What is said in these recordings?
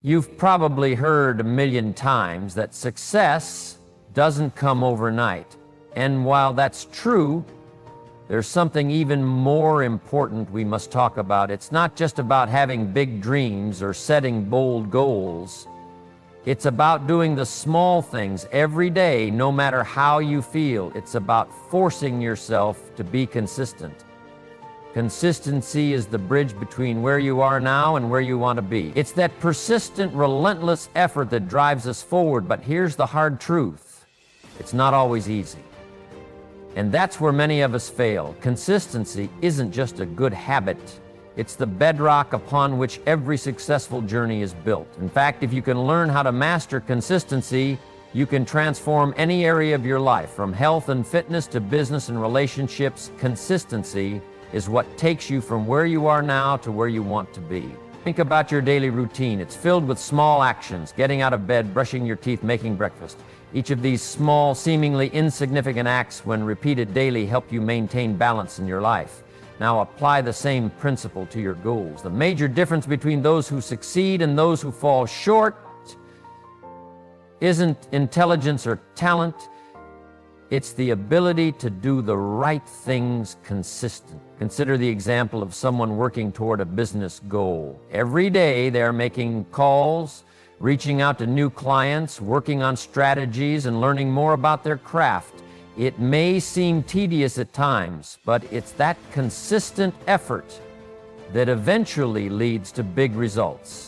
You've probably heard a million times that success doesn't come overnight. And while that's true, there's something even more important we must talk about. It's not just about having big dreams or setting bold goals. It's about doing the small things every day, no matter how you feel. It's about forcing yourself to be consistent. Consistency is the bridge between where you are now and where you want to be. It's that persistent, relentless effort that drives us forward. But here's the hard truth. It's not always easy. And that's where many of us fail. Consistency isn't just a good habit. It's the bedrock upon which every successful journey is built. In fact, if you can learn how to master consistency, you can transform any area of your life, from health and fitness to business and relationships. Consistency is what takes you from where you are now to where you want to be. Think about your daily routine. It's filled with small actions: getting out of bed, brushing your teeth, making breakfast. Each of these small, seemingly insignificant acts, when repeated daily, help you maintain balance in your life. Now apply the same principle to your goals. The major difference between those who succeed and those who fall short isn't intelligence or talent. It's the ability to do the right things consistently. Consider the example of someone working toward a business goal. Every day they're making calls, reaching out to new clients, working on strategies, and learning more about their craft. It may seem tedious at times, but it's that consistent effort that eventually leads to big results.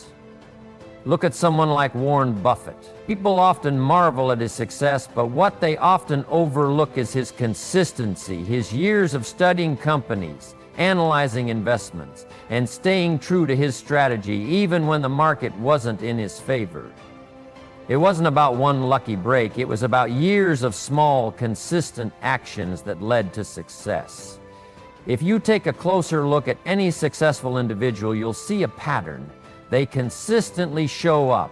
Look at someone like Warren Buffett. People often marvel at his success, but what they often overlook is his consistency, his years of studying companies, analyzing investments, and staying true to his strategy even when the market wasn't in his favor. It wasn't about one lucky break. It was about years of small, consistent actions that led to success. If you take a closer look at any successful individual, you'll see a pattern. They consistently show up.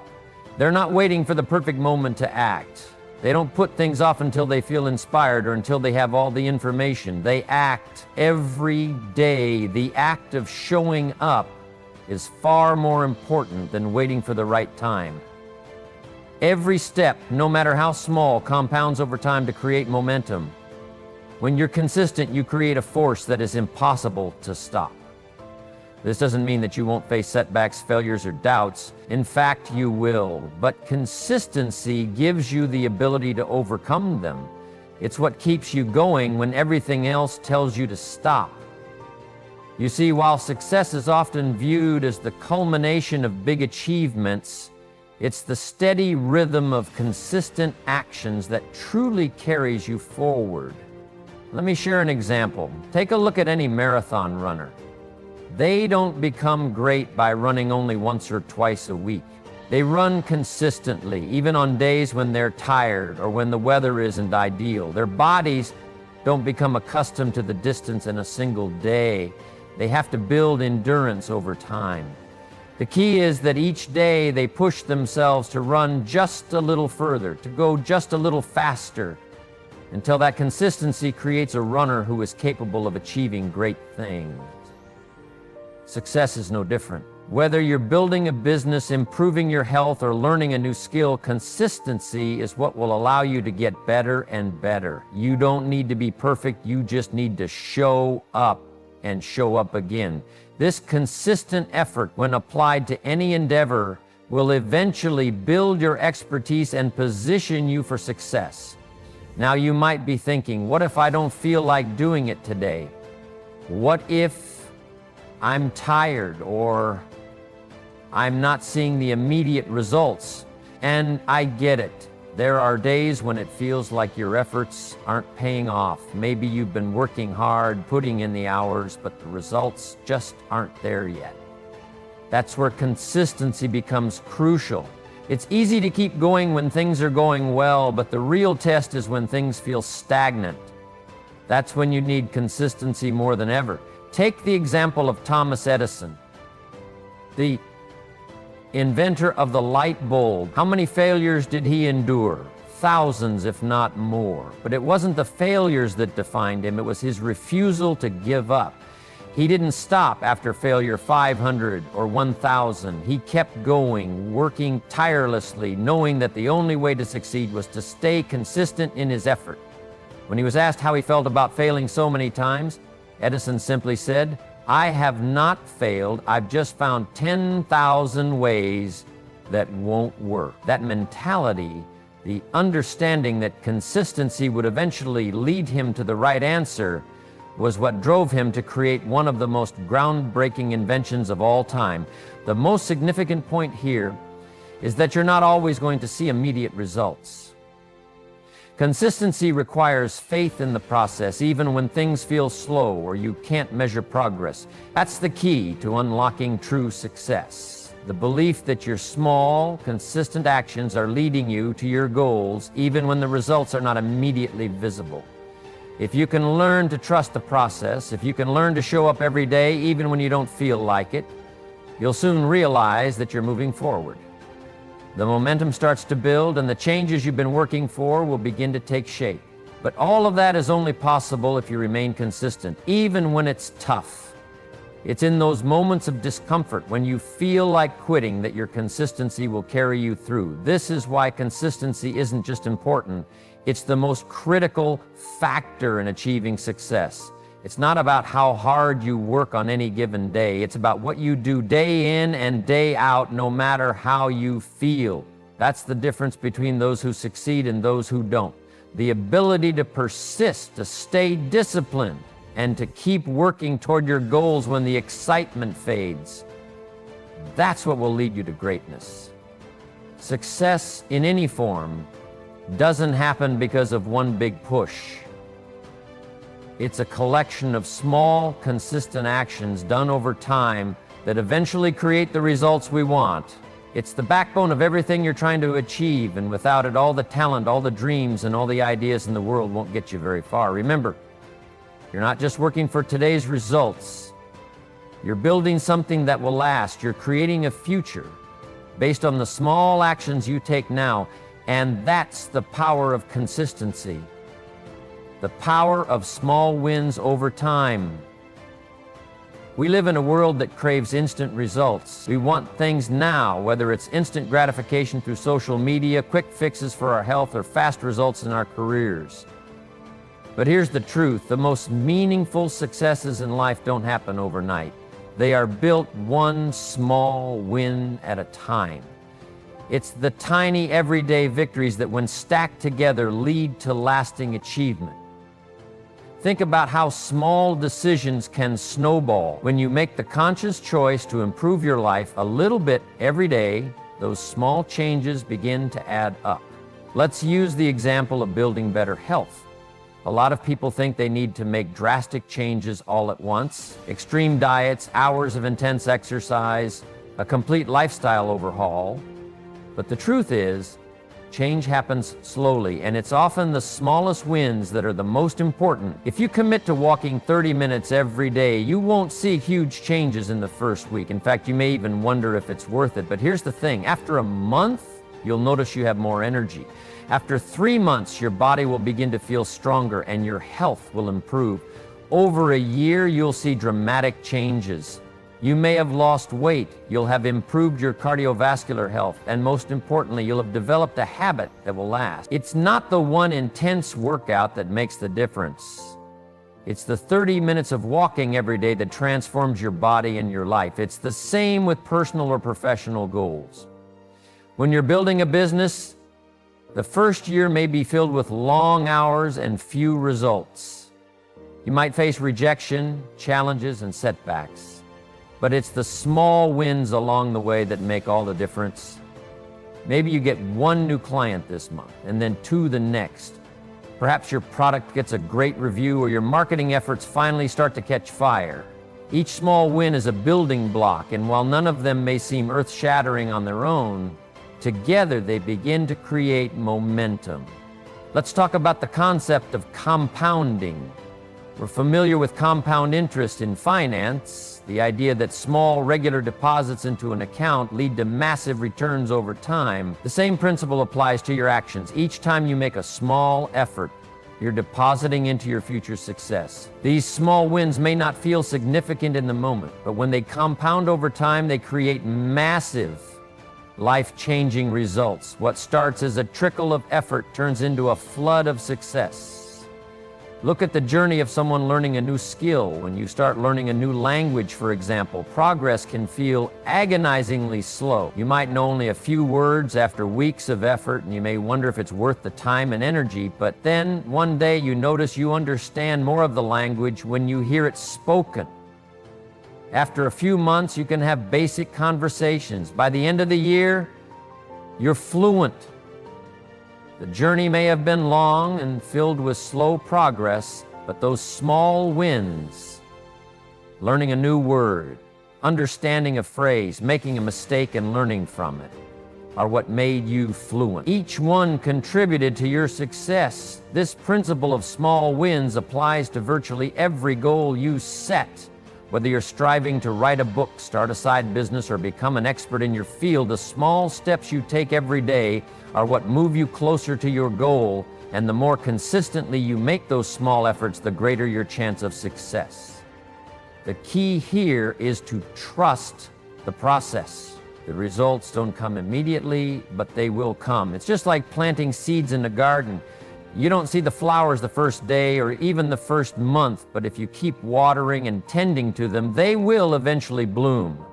They're not waiting for the perfect moment to act. They don't put things off until they feel inspired or until they have all the information. They act every day. The act of showing up is far more important than waiting for the right time. Every step, no matter how small, compounds over time to create momentum. When you're consistent, you create a force that is impossible to stop. This doesn't mean that you won't face setbacks, failures, or doubts. In fact, you will. But consistency gives you the ability to overcome them. It's what keeps you going when everything else tells you to stop. You see, while success is often viewed as the culmination of big achievements, it's the steady rhythm of consistent actions that truly carries you forward. Let me share an example. Take a look at any marathon runner. They don't become great by running only once or twice a week. They run consistently, even on days when they're tired or when the weather isn't ideal. Their bodies don't become accustomed to the distance in a single day. They have to build endurance over time. The key is that each day they push themselves to run just a little further, to go just a little faster, until that consistency creates a runner who is capable of achieving great things. Success is no different. Whether you're building a business, improving your health, or learning a new skill, consistency is what will allow you to get better and better. You don't need to be perfect. You just need to show up and show up again. This consistent effort, when applied to any endeavor, will eventually build your expertise and position you for success. Now you might be thinking, what if I don't feel like doing it today? What if I'm tired, or I'm not seeing the immediate results? And I get it. There are days when it feels like your efforts aren't paying off. Maybe you've been working hard, putting in the hours, but the results just aren't there yet. That's where consistency becomes crucial. It's easy to keep going when things are going well, but the real test is when things feel stagnant. That's when you need consistency more than ever. Take the example of Thomas Edison, the inventor of the light bulb. How many failures did he endure? Thousands, if not more. But it wasn't the failures that defined him. It was his refusal to give up. He didn't stop after failure 500 or 1,000. He kept going, working tirelessly, knowing that the only way to succeed was to stay consistent in his effort. When he was asked how he felt about failing so many times, Edison simply said, "I have not failed. I've just found 10,000 ways that won't work." That mentality, the understanding that consistency would eventually lead him to the right answer, was what drove him to create one of the most groundbreaking inventions of all time. The most significant point here is that you're not always going to see immediate results. Consistency requires faith in the process, even when things feel slow or you can't measure progress. That's the key to unlocking true success. The belief that your small, consistent actions are leading you to your goals, even when the results are not immediately visible. If you can learn to trust the process, if you can learn to show up every day even when you don't feel like it, you'll soon realize that you're moving forward. The momentum starts to build and the changes you've been working for will begin to take shape. But all of that is only possible if you remain consistent, even when it's tough. It's in those moments of discomfort when you feel like quitting that your consistency will carry you through. This is why consistency isn't just important, it's the most critical factor in achieving success. It's not about how hard you work on any given day. It's about what you do day in and day out, no matter how you feel. That's the difference between those who succeed and those who don't. The ability to persist, to stay disciplined, and to keep working toward your goals when the excitement fades. That's what will lead you to greatness. Success in any form doesn't happen because of one big push. It's a collection of small, consistent actions done over time that eventually create the results we want. It's the backbone of everything you're trying to achieve, and without it, all the talent, all the dreams, and all the ideas in the world won't get you very far. Remember, you're not just working for today's results. You're building something that will last. You're creating a future based on the small actions you take now. And that's the power of consistency. The power of small wins over time. We live in a world that craves instant results. We want things now, whether it's instant gratification through social media, quick fixes for our health, or fast results in our careers. But here's the truth. The most meaningful successes in life don't happen overnight. They are built one small win at a time. It's the tiny everyday victories that, when stacked together, lead to lasting achievement. Think about how small decisions can snowball. When you make the conscious choice to improve your life a little bit every day, those small changes begin to add up. Let's use the example of building better health. A lot of people think they need to make drastic changes all at once. Extreme diets, hours of intense exercise, a complete lifestyle overhaul. But the truth is, change happens slowly, and it's often the smallest wins that are the most important. If you commit to walking 30 minutes every day, you won't see huge changes in the first week. In fact, you may even wonder if it's worth it. But here's the thing, after a month, you'll notice you have more energy. After 3 months, your body will begin to feel stronger and your health will improve. Over a year, you'll see dramatic changes. You may have lost weight, you'll have improved your cardiovascular health, and most importantly, you'll have developed a habit that will last. It's not the one intense workout that makes the difference. It's the 30 minutes of walking every day that transforms your body and your life. It's the same with personal or professional goals. When you're building a business, the first year may be filled with long hours and few results. You might face rejection, challenges, and setbacks. But it's the small wins along the way that make all the difference. Maybe you get 1 new client this month, and then 2 the next. Perhaps your product gets a great review, or your marketing efforts finally start to catch fire. Each small win is a building block, and while none of them may seem earth-shattering on their own, together they begin to create momentum. Let's talk about the concept of compounding. We're familiar with compound interest in finance, the idea that small, regular deposits into an account lead to massive returns over time. The same principle applies to your actions. Each time you make a small effort, you're depositing into your future success. These small wins may not feel significant in the moment, but when they compound over time, they create massive, life-changing results. What starts as a trickle of effort turns into a flood of success. Look at the journey of someone learning a new skill. When you start learning a new language, for example, progress can feel agonizingly slow. You might know only a few words after weeks of effort, and you may wonder if it's worth the time and energy, but then one day you notice you understand more of the language when you hear it spoken. After a few months, you can have basic conversations. By the end of the year, you're fluent. The journey may have been long and filled with slow progress, but those small wins, learning a new word, understanding a phrase, making a mistake and learning from it, are what made you fluent. Each one contributed to your success. This principle of small wins applies to virtually every goal you set. Whether you're striving to write a book, start a side business, or become an expert in your field, the small steps you take every day are what move you closer to your goal, and the more consistently you make those small efforts, the greater your chance of success. The key here is to trust the process. The results don't come immediately, but they will come. It's just like planting seeds in a garden. You don't see the flowers the first day or even the first month, but if you keep watering and tending to them, they will eventually bloom.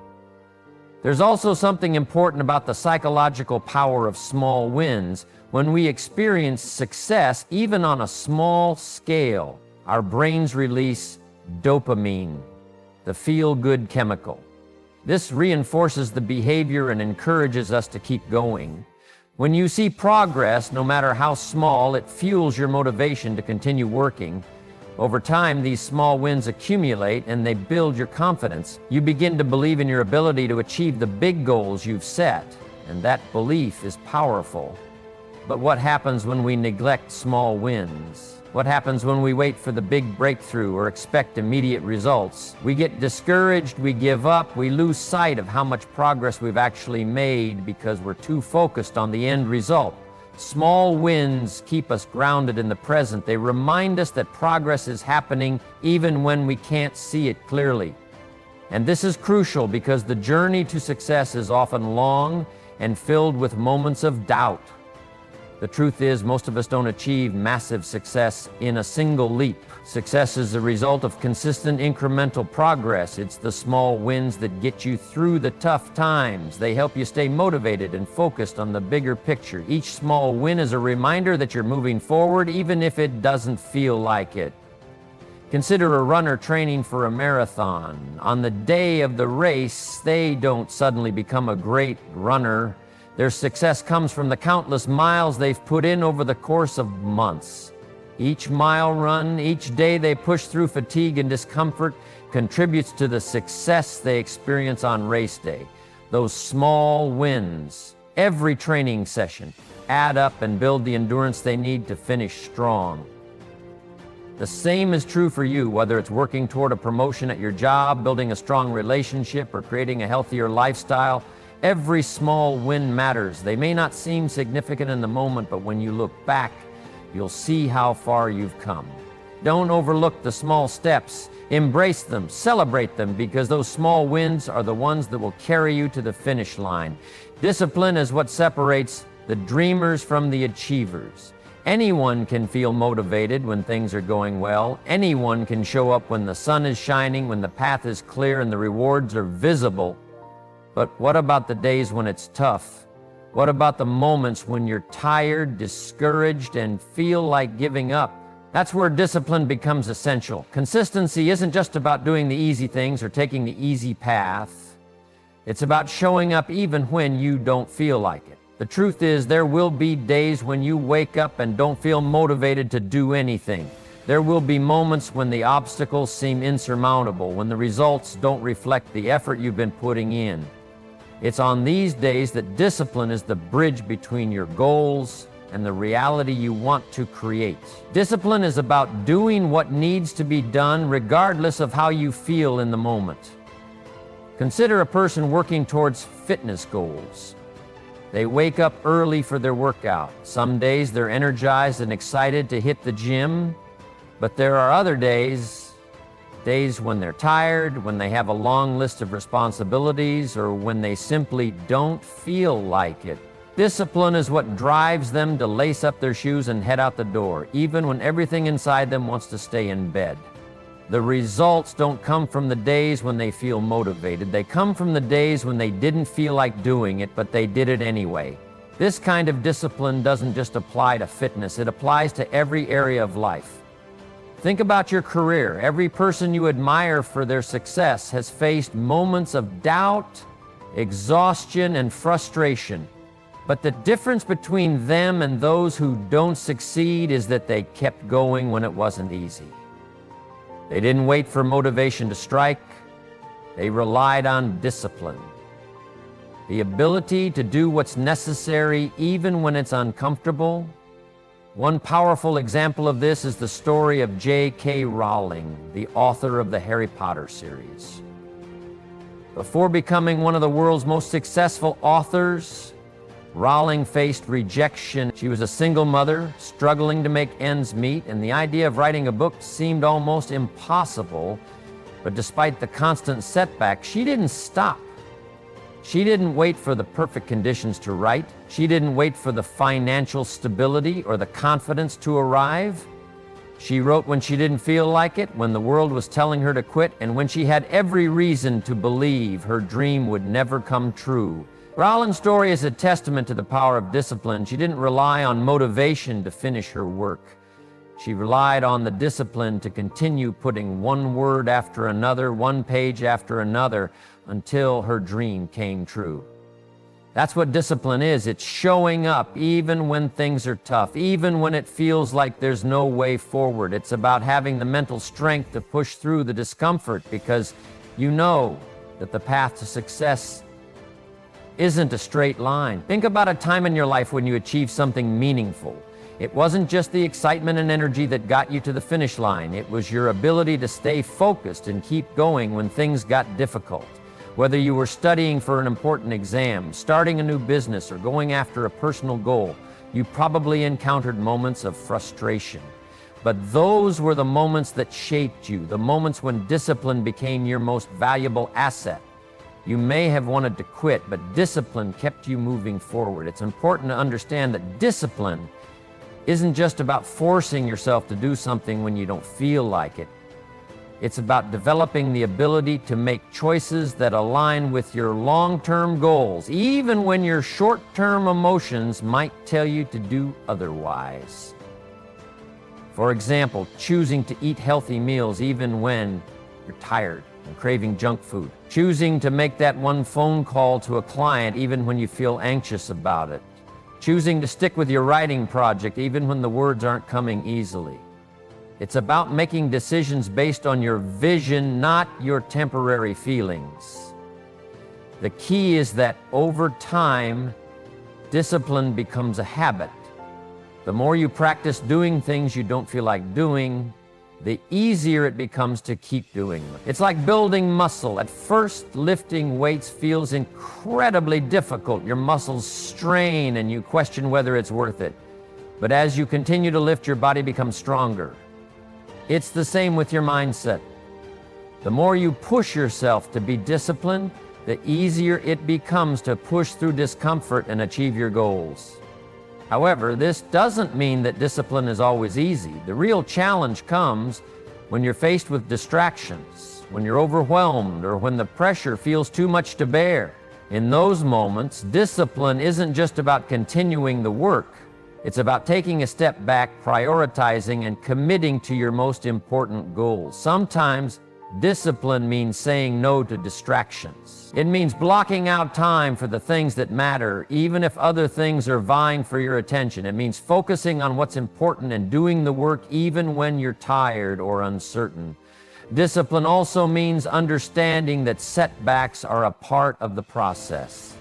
There's also something important about the psychological power of small wins. When we experience success, even on a small scale, our brains release dopamine, the feel-good chemical. This reinforces the behavior and encourages us to keep going. When you see progress, no matter how small, it fuels your motivation to continue working. Over time, these small wins accumulate and they build your confidence. You begin to believe in your ability to achieve the big goals you've set, and that belief is powerful. But what happens when we neglect small wins? What happens when we wait for the big breakthrough or expect immediate results? We get discouraged, we give up, we lose sight of how much progress we've actually made because we're too focused on the end result. Small wins keep us grounded in the present. They remind us that progress is happening even when we can't see it clearly. And this is crucial because the journey to success is often long and filled with moments of doubt. The truth is, most of us don't achieve massive success in a single leap. Success is a result of consistent incremental progress. It's the small wins that get you through the tough times. They help you stay motivated and focused on the bigger picture. Each small win is a reminder that you're moving forward, even if it doesn't feel like it. Consider a runner training for a marathon. On the day of the race, they don't suddenly become a great runner. Their success comes from the countless miles they've put in over the course of months. Each mile run, each day they push through fatigue and discomfort contributes to the success they experience on race day. Those small wins, every training session, add up and build the endurance they need to finish strong. The same is true for you, whether it's working toward a promotion at your job, building a strong relationship, or creating a healthier lifestyle. Every small win matters. They may not seem significant in the moment, but when you look back, you'll see how far you've come. Don't overlook the small steps. Embrace them, celebrate them, because those small wins are the ones that will carry you to the finish line. Discipline is what separates the dreamers from the achievers. Anyone can feel motivated when things are going well. Anyone can show up when the sun is shining, when the path is clear and the rewards are visible. But what about the days when it's tough? What about the moments when you're tired, discouraged, and feel like giving up? That's where discipline becomes essential. Consistency isn't just about doing the easy things or taking the easy path. It's about showing up even when you don't feel like it. The truth is, there will be days when you wake up and don't feel motivated to do anything. There will be moments when the obstacles seem insurmountable, when the results don't reflect the effort you've been putting in. It's on these days that discipline is the bridge between your goals and the reality you want to create. Discipline is about doing what needs to be done regardless of how you feel in the moment. Consider a person working towards fitness goals. They wake up early for their workout. Some days they're energized and excited to hit the gym, but there are other days when they're tired, when they have a long list of responsibilities, or when they simply don't feel like it. Discipline is what drives them to lace up their shoes and head out the door, even when everything inside them wants to stay in bed. The results don't come from the days when they feel motivated. They come from the days when they didn't feel like doing it, but they did it anyway. This kind of discipline doesn't just apply to fitness, it applies to every area of life. Think about your career. Every person you admire for their success has faced moments of doubt, exhaustion, and frustration. But the difference between them and those who don't succeed is that they kept going when it wasn't easy. They didn't wait for motivation to strike. They relied on discipline. The ability to do what's necessary even when it's uncomfortable. One powerful example of this is the story of J.K. Rowling, the author of the Harry Potter series. Before becoming one of the world's most successful authors, Rowling faced rejection. She was a single mother, struggling to make ends meet, and the idea of writing a book seemed almost impossible. But despite the constant setbacks, she didn't stop. She didn't wait for the perfect conditions to write. She didn't wait for the financial stability or the confidence to arrive. She wrote when she didn't feel like it, when the world was telling her to quit, and when she had every reason to believe her dream would never come true. Rowling's story is a testament to the power of discipline. She didn't rely on motivation to finish her work. She relied on the discipline to continue putting one word after another, one page after another, until her dream came true. That's what discipline is. It's showing up even when things are tough, even when it feels like there's no way forward. It's about having the mental strength to push through the discomfort because you know that the path to success isn't a straight line. Think about a time in your life when you achieved something meaningful. It wasn't just the excitement and energy that got you to the finish line. It was your ability to stay focused and keep going when things got difficult. Whether you were studying for an important exam, starting a new business, or going after a personal goal, you probably encountered moments of frustration. But those were the moments that shaped you, the moments when discipline became your most valuable asset. You may have wanted to quit, but discipline kept you moving forward. It's important to understand that discipline isn't just about forcing yourself to do something when you don't feel like it. It's about developing the ability to make choices that align with your long-term goals, even when your short-term emotions might tell you to do otherwise. For example, choosing to eat healthy meals even when you're tired and craving junk food. Choosing to make that one phone call to a client even when you feel anxious about it. Choosing to stick with your writing project even when the words aren't coming easily. It's about making decisions based on your vision, not your temporary feelings. The key is that over time, discipline becomes a habit. The more you practice doing things you don't feel like doing, the easier it becomes to keep doing them. It's like building muscle. At first, lifting weights feels incredibly difficult. Your muscles strain and you question whether it's worth it. But as you continue to lift, your body becomes stronger. It's the same with your mindset. The more you push yourself to be disciplined, the easier it becomes to push through discomfort and achieve your goals. However, this doesn't mean that discipline is always easy. The real challenge comes when you're faced with distractions, when you're overwhelmed, or when the pressure feels too much to bear. In those moments, discipline isn't just about continuing the work. It's about taking a step back, prioritizing, and committing to your most important goals. Sometimes, discipline means saying no to distractions. It means blocking out time for the things that matter, even if other things are vying for your attention. It means focusing on what's important and doing the work even when you're tired or uncertain. Discipline also means understanding that setbacks are a part of the process.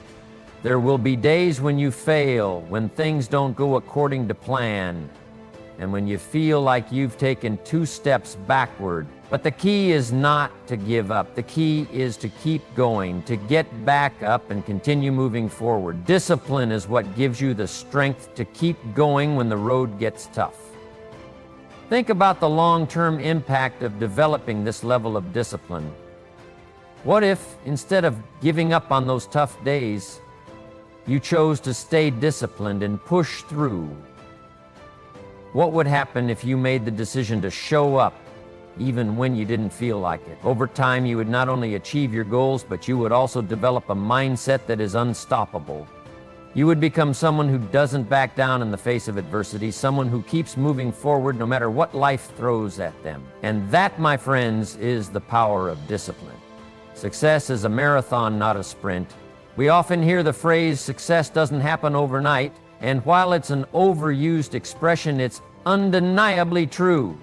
There will be days when you fail, when things don't go according to plan, and when you feel like you've taken 2 steps backward. But the key is not to give up. The key is to keep going, to get back up and continue moving forward. Discipline is what gives you the strength to keep going when the road gets tough. Think about the long-term impact of developing this level of discipline. What if, instead of giving up on those tough days, you chose to stay disciplined and push through? What would happen if you made the decision to show up even when you didn't feel like it? Over time, you would not only achieve your goals, but you would also develop a mindset that is unstoppable. You would become someone who doesn't back down in the face of adversity, someone who keeps moving forward no matter what life throws at them. And that, my friends, is the power of discipline. Success is a marathon, not a sprint. We often hear the phrase, success doesn't happen overnight, and while it's an overused expression, it's undeniably true.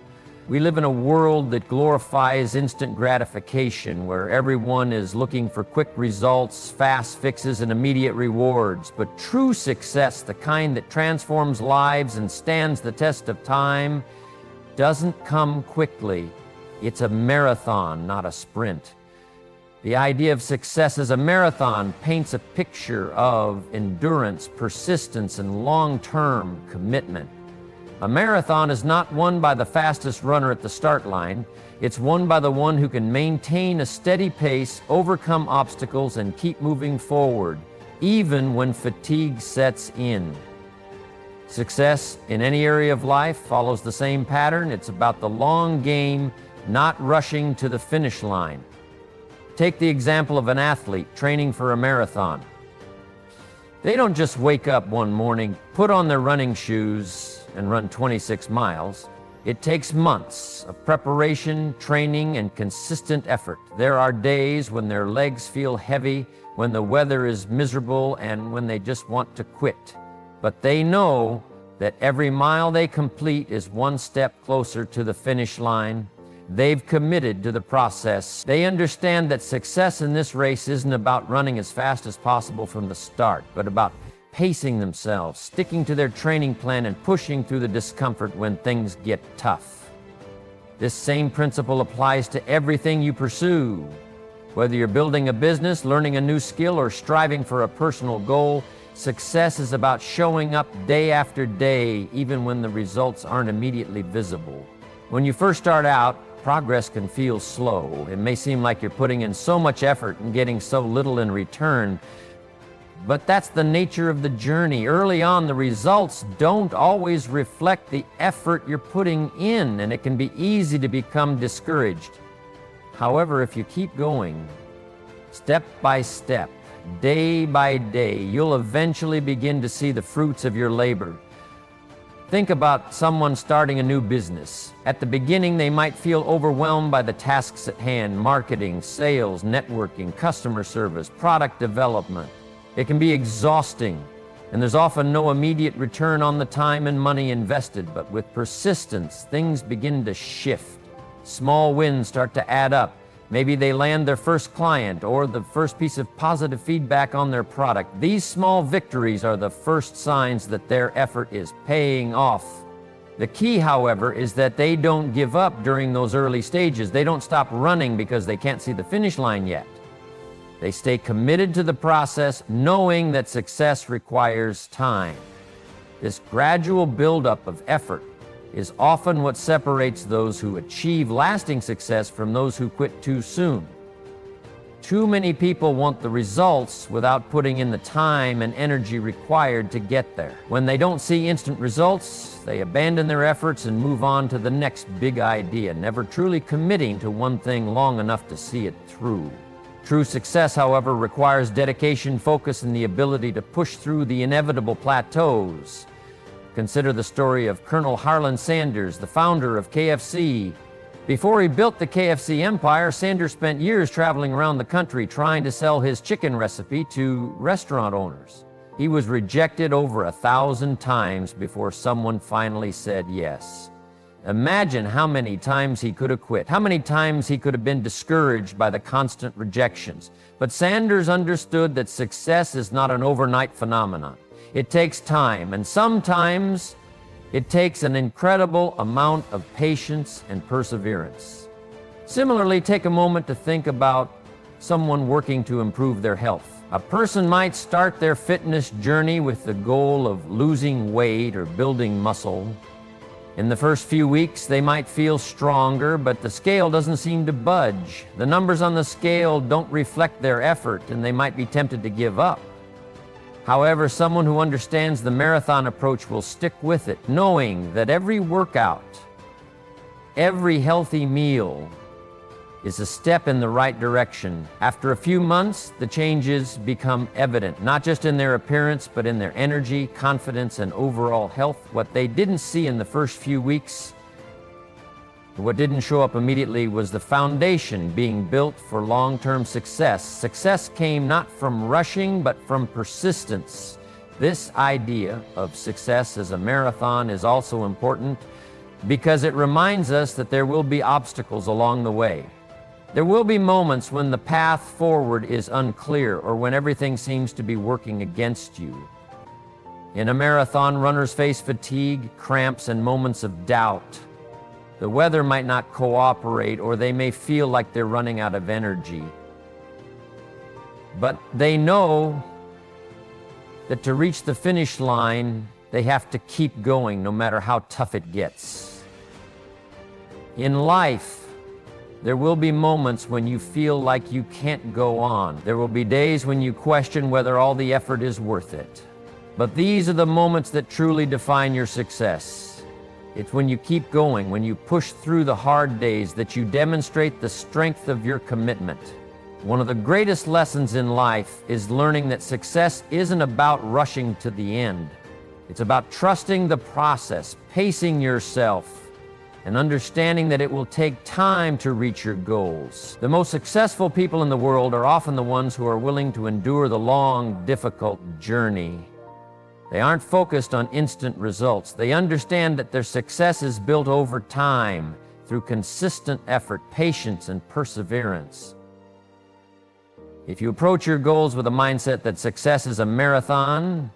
We live in a world that glorifies instant gratification, where everyone is looking for quick results, fast fixes, and immediate rewards. But true success, the kind that transforms lives and stands the test of time, doesn't come quickly. It's a marathon, not a sprint. The idea of success as a marathon paints a picture of endurance, persistence, and long-term commitment. A marathon is not won by the fastest runner at the start line. It's won by the one who can maintain a steady pace, overcome obstacles, and keep moving forward, even when fatigue sets in. Success in any area of life follows the same pattern. It's about the long game, not rushing to the finish line. Take the example of an athlete training for a marathon. They don't just wake up one morning, put on their running shoes, and run 26 miles. It takes months of preparation, training, and consistent effort. There are days when their legs feel heavy, when the weather is miserable, and when they just want to quit. But they know that every mile they complete is one step closer to the finish line. They've committed to the process. They understand that success in this race isn't about running as fast as possible from the start, but about pacing themselves, sticking to their training plan, and pushing through the discomfort when things get tough. This same principle applies to everything you pursue. Whether you're building a business, learning a new skill, or striving for a personal goal, success is about showing up day after day, even when the results aren't immediately visible. When you first start out, progress can feel slow. It may seem like you're putting in so much effort and getting so little in return. But that's the nature of the journey. Early on, the results don't always reflect the effort you're putting in, and it can be easy to become discouraged. However, if you keep going, step by step, day by day, you'll eventually begin to see the fruits of your labor. Think about someone starting a new business. At the beginning, they might feel overwhelmed by the tasks at hand: marketing, sales, networking, customer service, product development. It can be exhausting, and there's often no immediate return on the time and money invested. But with persistence, things begin to shift. Small wins start to add up. Maybe they land their first client or the first piece of positive feedback on their product. These small victories are the first signs that their effort is paying off. The key, however, is that they don't give up during those early stages. They don't stop running because they can't see the finish line yet. They stay committed to the process, knowing that success requires time. This gradual buildup of effort is often what separates those who achieve lasting success from those who quit too soon. Too many people want the results without putting in the time and energy required to get there. When they don't see instant results, they abandon their efforts and move on to the next big idea, never truly committing to one thing long enough to see it through. True success, however, requires dedication, focus, and the ability to push through the inevitable plateaus. Consider the story of Colonel Harlan Sanders, the founder of KFC. Before he built the KFC empire, Sanders spent years traveling around the country trying to sell his chicken recipe to restaurant owners. He was rejected over 1,000 times before someone finally said yes. Imagine how many times he could have quit, how many times he could have been discouraged by the constant rejections. But Sanders understood that success is not an overnight phenomenon. It takes time, and sometimes it takes an incredible amount of patience and perseverance. Similarly, take a moment to think about someone working to improve their health. A person might start their fitness journey with the goal of losing weight or building muscle. In the first few weeks, they might feel stronger, but the scale doesn't seem to budge. The numbers on the scale don't reflect their effort, and they might be tempted to give up. However, someone who understands the marathon approach will stick with it, knowing that every workout, every healthy meal is a step in the right direction. After a few months, the changes become evident, not just in their appearance, but in their energy, confidence, and overall health. What they didn't see in the first few weeks, what didn't show up immediately, was the foundation being built for long-term success. Success came not from rushing, but from persistence. This idea of success as a marathon is also important because it reminds us that there will be obstacles along the way. There will be moments when the path forward is unclear or when everything seems to be working against you. In a marathon, runners face fatigue, cramps, and moments of doubt. The weather might not cooperate, or they may feel like they're running out of energy. But they know that to reach the finish line, they have to keep going no matter how tough it gets. In life, there will be moments when you feel like you can't go on. There will be days when you question whether all the effort is worth it. But these are the moments that truly define your success. It's when you keep going, when you push through the hard days, that you demonstrate the strength of your commitment. One of the greatest lessons in life is learning that success isn't about rushing to the end. It's about trusting the process, pacing yourself, and understanding that it will take time to reach your goals. The most successful people in the world are often the ones who are willing to endure the long, difficult journey. They aren't focused on instant results. They understand that their success is built over time through consistent effort, patience, and perseverance. If you approach your goals with a mindset that success is a marathon,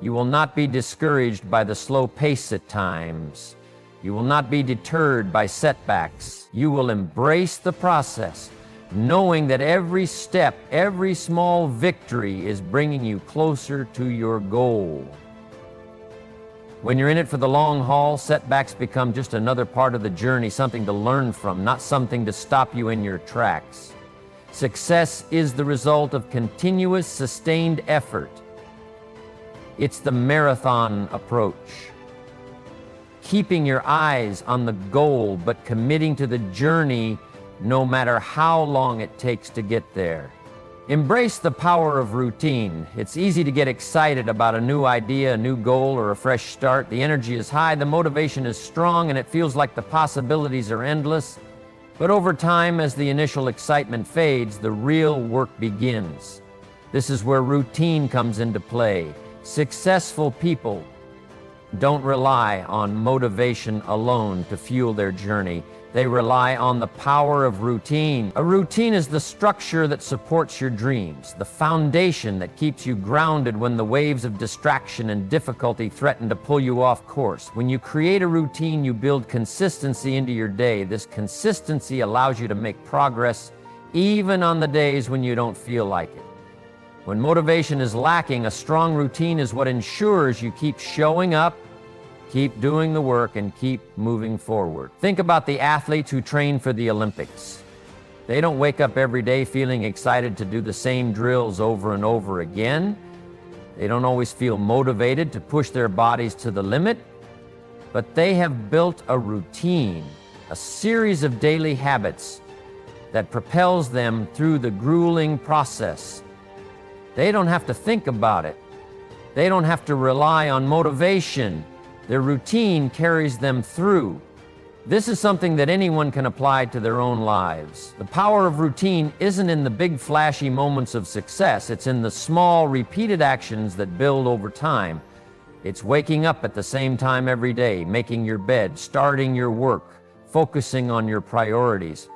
you will not be discouraged by the slow pace at times. You will not be deterred by setbacks. You will embrace the process, knowing that every step, every small victory is bringing you closer to your goal. When you're in it for the long haul, setbacks become just another part of the journey, something to learn from, not something to stop you in your tracks. Success is the result of continuous, sustained effort. It's the marathon approach. Keeping your eyes on the goal, but committing to the journey no matter how long it takes to get there. Embrace the power of routine. It's easy to get excited about a new idea, a new goal, or a fresh start. The energy is high, the motivation is strong, and it feels like the possibilities are endless. But over time, as the initial excitement fades, the real work begins. This is where routine comes into play. Successful people don't rely on motivation alone to fuel their journey. They rely on the power of routine. A routine is the structure that supports your dreams, the foundation that keeps you grounded when the waves of distraction and difficulty threaten to pull you off course. When you create a routine, you build consistency into your day. This consistency allows you to make progress even on the days when you don't feel like it. When motivation is lacking, a strong routine is what ensures you keep showing up, keep doing the work, and keep moving forward. Think about the athletes who train for the Olympics. They don't wake up every day feeling excited to do the same drills over and over again. They don't always feel motivated to push their bodies to the limit, but they have built a routine, a series of daily habits that propels them through the grueling process. They don't have to think about it. They don't have to rely on motivation. Their routine carries them through. This is something that anyone can apply to their own lives. The power of routine isn't in the big flashy moments of success. It's in the small, repeated actions that build over time. It's waking up at the same time every day, making your bed, starting your work, focusing on your priorities.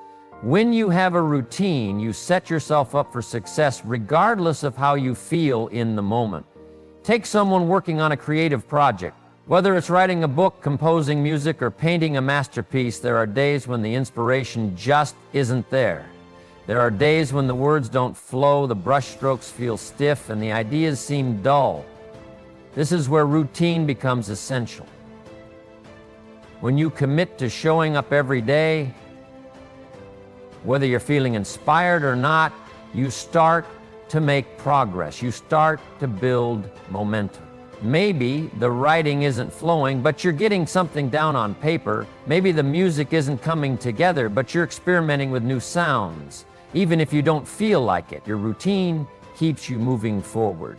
When you have a routine, you set yourself up for success regardless of how you feel in the moment. Take someone working on a creative project. Whether it's writing a book, composing music, or painting a masterpiece, there are days when the inspiration just isn't there. There are days when the words don't flow, the brushstrokes feel stiff, and the ideas seem dull. This is where routine becomes essential. When you commit to showing up every day, whether you're feeling inspired or not, you start to make progress. You start to build momentum. Maybe the writing isn't flowing, but you're getting something down on paper. Maybe the music isn't coming together, but you're experimenting with new sounds. Even if you don't feel like it, your routine keeps you moving forward.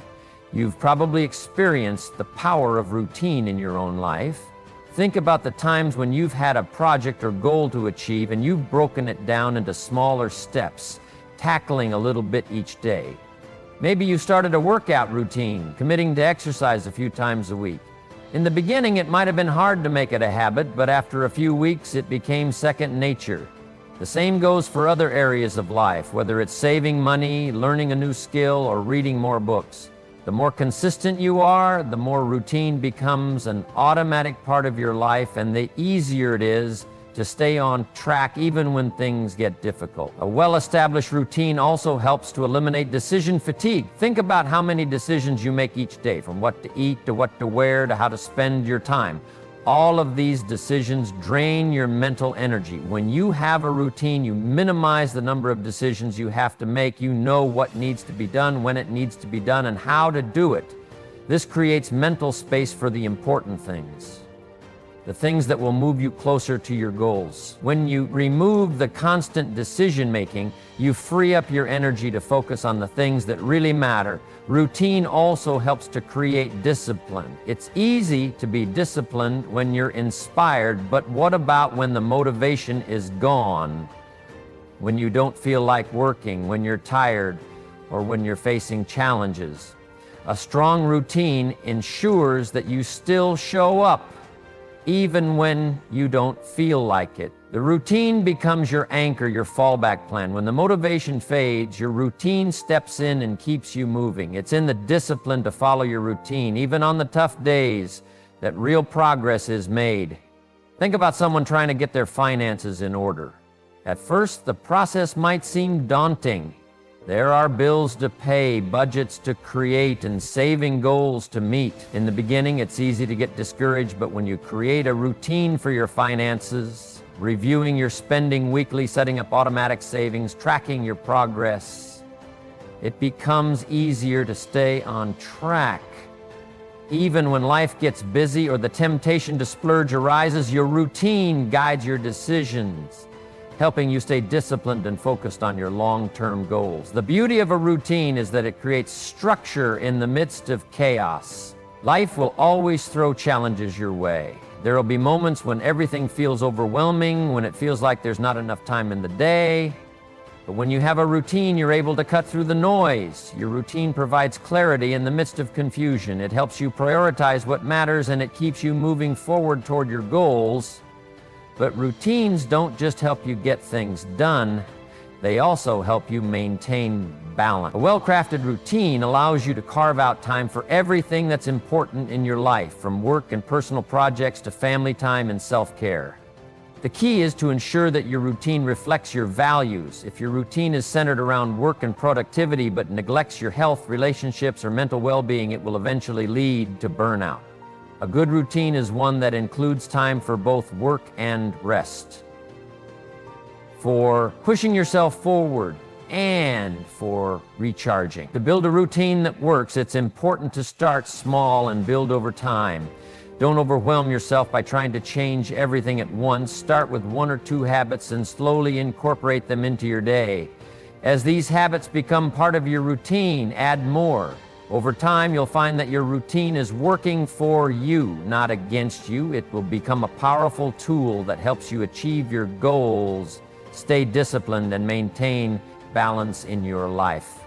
You've probably experienced the power of routine in your own life. Think about the times when you've had a project or goal to achieve and you've broken it down into smaller steps, tackling a little bit each day. Maybe you started a workout routine, committing to exercise a few times a week. In the beginning, it might have been hard to make it a habit, but after a few weeks, it became second nature. The same goes for other areas of life, whether it's saving money, learning a new skill, or reading more books. The more consistent you are, the more routine becomes an automatic part of your life, and the easier it is to stay on track even when things get difficult. A well-established routine also helps to eliminate decision fatigue. Think about how many decisions you make each day, from what to eat to what to wear to how to spend your time. All of these decisions drain your mental energy. When you have a routine, you minimize the number of decisions you have to make. You know what needs to be done, when it needs to be done, and how to do it. This creates mental space for the important things, the things that will move you closer to your goals. When you remove the constant decision-making, you free up your energy to focus on the things that really matter. Routine also helps to create discipline. It's easy to be disciplined when you're inspired, but what about when the motivation is gone? When you don't feel like working, when you're tired, or when you're facing challenges? A strong routine ensures that you still show up even when you don't feel like it. The routine becomes your anchor, your fallback plan. When the motivation fades, your routine steps in and keeps you moving. It's in the discipline to follow your routine, even on the tough days, that real progress is made. Think about someone trying to get their finances in order. At first, the process might seem daunting. There are bills to pay, budgets to create, and saving goals to meet. In the beginning, it's easy to get discouraged, but when you create a routine for your finances, reviewing your spending weekly, setting up automatic savings, tracking your progress, it becomes easier to stay on track. Even when life gets busy or the temptation to splurge arises, your routine guides your decisions, helping you stay disciplined and focused on your long-term goals. The beauty of a routine is that it creates structure in the midst of chaos. Life will always throw challenges your way. There will be moments when everything feels overwhelming, when it feels like there's not enough time in the day. But when you have a routine, you're able to cut through the noise. Your routine provides clarity in the midst of confusion. It helps you prioritize what matters, and it keeps you moving forward toward your goals. But routines don't just help you get things done, they also help you maintain balance. A well-crafted routine allows you to carve out time for everything that's important in your life, from work and personal projects to family time and self-care. The key is to ensure that your routine reflects your values. If your routine is centered around work and productivity but neglects your health, relationships, or mental well-being, it will eventually lead to burnout. A good routine is one that includes time for both work and rest, for pushing yourself forward, and for recharging. To build a routine that works, it's important to start small and build over time. Don't overwhelm yourself by trying to change everything at once. Start with 1 or 2 habits and slowly incorporate them into your day. As these habits become part of your routine, add more. Over time, you'll find that your routine is working for you, not against you. It will become a powerful tool that helps you achieve your goals, stay disciplined, and maintain balance in your life.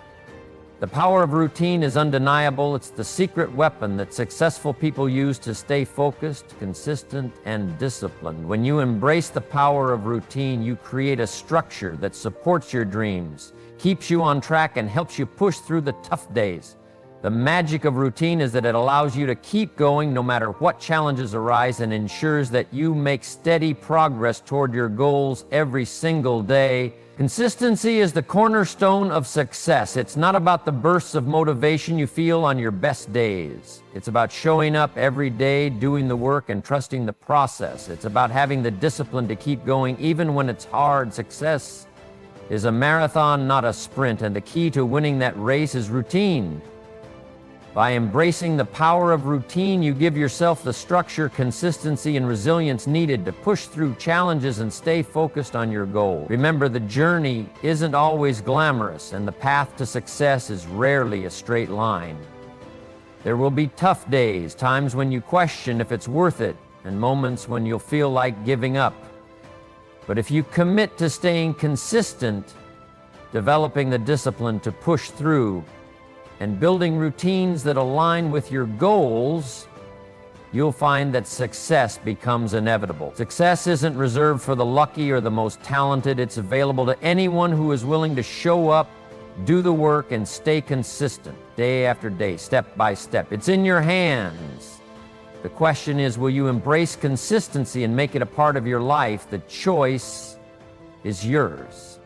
The power of routine is undeniable. It's the secret weapon that successful people use to stay focused, consistent, and disciplined. When you embrace the power of routine, you create a structure that supports your dreams, keeps you on track, and helps you push through the tough days. The magic of routine is that it allows you to keep going no matter what challenges arise and ensures that you make steady progress toward your goals every single day. Consistency is the cornerstone of success. It's not about the bursts of motivation you feel on your best days. It's about showing up every day, doing the work, and trusting the process. It's about having the discipline to keep going even when it's hard. Success is a marathon, not a sprint, and the key to winning that race is routine. By embracing the power of routine, you give yourself the structure, consistency, and resilience needed to push through challenges and stay focused on your goal. Remember, the journey isn't always glamorous, and the path to success is rarely a straight line. There will be tough days, times when you question if it's worth it, and moments when you'll feel like giving up. But if you commit to staying consistent, developing the discipline to push through, and building routines that align with your goals, you'll find that success becomes inevitable. Success isn't reserved for the lucky or the most talented. It's available to anyone who is willing to show up, do the work, and stay consistent day after day, step by step. It's in your hands. The question is, will you embrace consistency and make it a part of your life? The choice is yours.